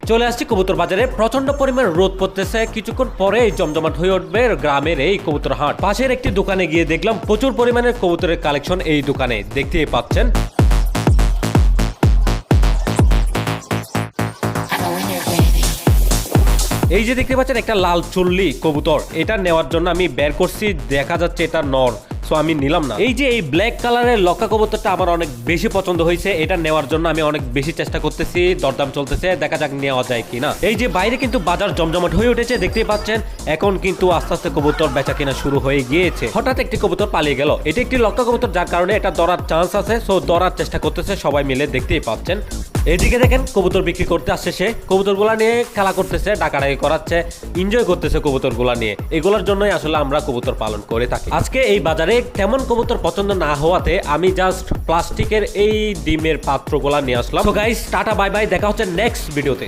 চলে আসছি কবুতর বাজারে। প্রচন্ড পরিমাণ রোদ পড়তেছে, কিছুক্ষণ পরে জমজমাট হয়ে উঠবে গ্রামের এই কবুতর হাট। পাশের একটি দোকানে গিয়ে দেখলাম প্রচুর পরিমাণের কবুতরের কালেকশন এই দোকানে, দেখতেই পাচ্ছেন। এই যে দেখতে পাচ্ছেন একটা লাল চুল্লি কবুতর, এটা নেওয়ার জন্য আমি বের করছি, দেখা যাচ্ছে এটা নর, সো আমি নিলাম না। এই যে এই ব্ল্যাক কালারের লক্কা কবুতরটা আমার অনেক বেশি পছন্দ হয়েছে, এটা নেওয়ার জন্য আমি অনেক বেশি চেষ্টা করতেছি, দরদাম চলতেছে, দেখা যাক নেওয়া যায় কিনা। এই যে বাইরে কিন্তু বাজার জমজমাট হয়ে উঠেছে, দেখতেই পাচ্ছেন। এখন কিন্তু আস্তে আস্তে কবুতর বেচা কিনা শুরু হয়ে গিয়েছে। হঠাৎ একটি কবুতর পালিয়ে গেল, এটা একটি লক্কা কবুতর, যার কারণে এটা ধরার চান্স আছে, সো ধরার চেষ্টা করতেছে সবাই মিলে, দেখতেই পাচ্ছেন। এদিকে দেখেন কবুতর বিক্রি করতে আসছে সে, কবুতরগুলা নিয়ে খেলা করতেছে, ডাকাডাকি করাচ্ছে, এনজয় করতেছে কবুতরগুলা নিয়ে। এগুলোর জন্যই আসলে আমরা কবুতর পালন করে থাকি। আজকে এই বাজারে তেমন কবুতর পছন্দ না হওয়াতে আমি জাস্ট প্লাস্টিকের এই ডিমের পাত্রগুলা নিয়ে আসলাম। So guys, tata bye bye, দেখা হচ্ছে নেক্সট ভিডিওতে।